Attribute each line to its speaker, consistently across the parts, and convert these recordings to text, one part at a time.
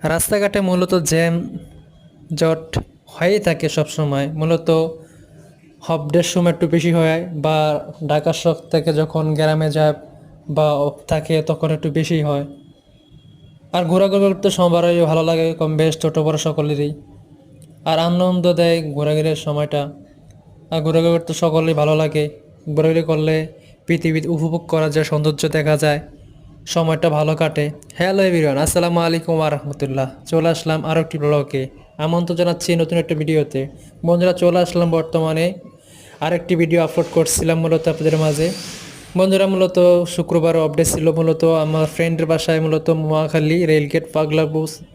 Speaker 1: রাস্তাঘাটে মূলত জ্যাম জট হয়েই থাকে সব সময়। মূলত হপডের সময় একটু বেশি হয়, বা ঢাকা শহর থেকে যখন গ্রামে যায় বা অফ থাকে তখন একটু বেশি হয়। আর ঘোরাঘুরি করতে সবারই ভালো লাগে, কম বেশ ছোটো বড়ো সকলেরই। আর আনন্দ দেয় ঘোরাঘুরির সময়টা। আর ঘোরাঘুরি করতে সকলেই ভালো লাগে। ঘোরাঘুরি করলে পৃথিবী উপভোগ করা যায়, সৌন্দর্য দেখা যায়, সময়টা ভালো কাটে। হ্যালো এভরিওয়ান, আসসালামু আলাইকুম ওয়া রাহমাতুল্লাহ। চলে আসলাম আরও একটি ব্লগে। আমন্ত্রণ জানাচ্ছি নতুন একটা ভিডিওতে। বন্ধুরা, চলে আসলাম বর্তমানে আরেকটি ভিডিও আপলোড করছিলাম মূলত আপনাদের মাঝে। বন্ধুরা, মূলত শুক্রবার আপডেট ছিল। মূলত আমার ফ্রেন্ডের বাসায় মূলত মহাখালী রেলগেট পাগলা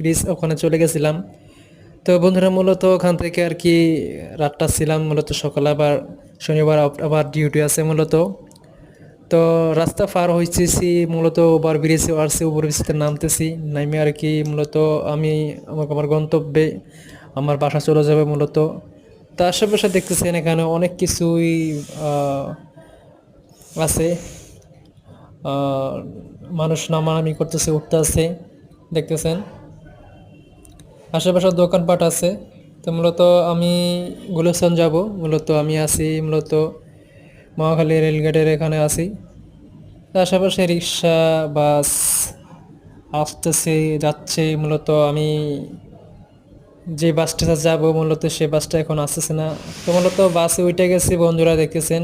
Speaker 1: ব্রিজ ওখানে চলে গেছিলাম। তো বন্ধুরা, মূলত ওখান থেকে আর কি রাতটা ছিলাম। মূলত সকালে আবার শনিবার আবার ডিউটি আছে মূলত। তো রাস্তা পার হইতেছি, মূলত ওভার ব্রিজে আসছি, ওভার ব্রিজতে নামতেছি। নামে আর কি মূলত আমি আমার গন্তব্যে আমার বাসা চলে যাবে মূলত। তো আশেপাশে দেখতেছেন এখানে অনেক কিছুই আছে। আহ, মানুষ নামানামি করতেছে, উঠতেছে, দেখতেছেন আশেপাশে দোকানপাট আছে। তো মূলত আমি গুলিস্তান যাব। মূলত আমি আছি মূলত মহাখালী রেলগেটের এখানে আছি। আশেপাশে রিক্সা, বাস আসতেছে, যাচ্ছে। মূলত আমি যে বাসটা যাব মূলত সে বাসটা এখন আসতেছে না। তো মূলত বাসে উঠে গেছি বন্ধুরা, দেখতেছেন।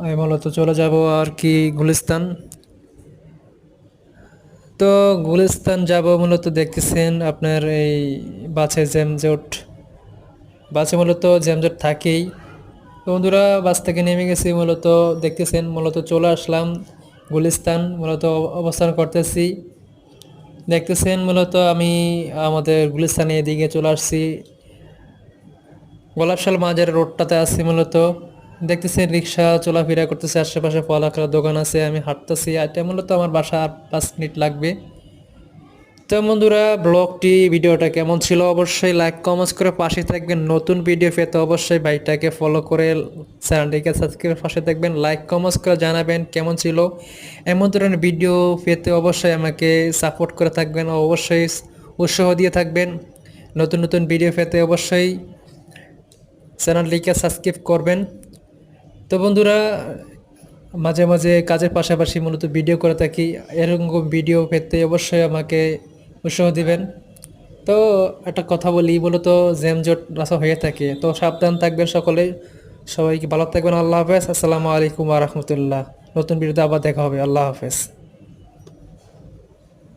Speaker 1: আমি মূলত চলে যাব আর কি গুলিস্তান। তো গুলিস্তান যাব মূলত, দেখতেছেন আপনার এই বাসে জ্যামজট, বাসে মূলত জ্যামজট থাকেই। তো বন্ধুরা, বাস থেকে নেমে গেছি মূলত, দেখতেছেন মূলত চলে আসলাম গুলিস্তান মূলত অবস্থান করতেছি। দেখতেছেন মূলত আমি আমাদের গুলিস্তানে এদিকে চলে আসছি, গোলাপশাল মাজার রোডটাতে আছি মূলত। দেখতেছেন রিক্সা চলাফেরা করতেছে, আশেপাশে ফলাকার দোকান আছে, আমি হাঁটতেছি। এটা মূলত আমার বাসা 8-5 মিনিট লাগবে। তো বন্ধুরা, ব্লগটি ভিডিওটা কেমন ছিল অবশ্যই লাইক কমেন্টস করে পাশে থাকবেন। নতুন ভিডিও পেতে অবশ্যই বাইকটাকে ফলো করে চ্যানেলটিকে সাবস্ক্রাইব পাশে থাকবেন। লাইক কমেন্টস করে জানাবেন কেমন ছিল। এমন ধরনের ভিডিও পেতে অবশ্যই আমাকে সাপোর্ট করে থাকবেন ও অবশ্যই উৎসাহ দিয়ে থাকবেন। নতুন নতুন ভিডিও পেতে অবশ্যই চ্যানেলটিকে সাবস্ক্রাইব করবেন। তো বন্ধুরা, মাঝে মাঝে কাজের পাশাপাশি মূলত ভিডিও করে থাকি। এরকম ভিডিও পেতে অবশ্যই আমাকে উৎসাহ দিবেন। তো একটা কথা বলি, মূলত জ্যামজট রাস্তা হয়ে থাকে, তো সাবধান থাকবেন সকলে। সবাইকে ভালো থাকবেন। আল্লাহ হাফেজ। আসসালামু আলাইকুম ওয়া রাহমাতুল্লাহ। নতুন ভিডিওতে আবার দেখা হবে। আল্লাহ হাফেজ।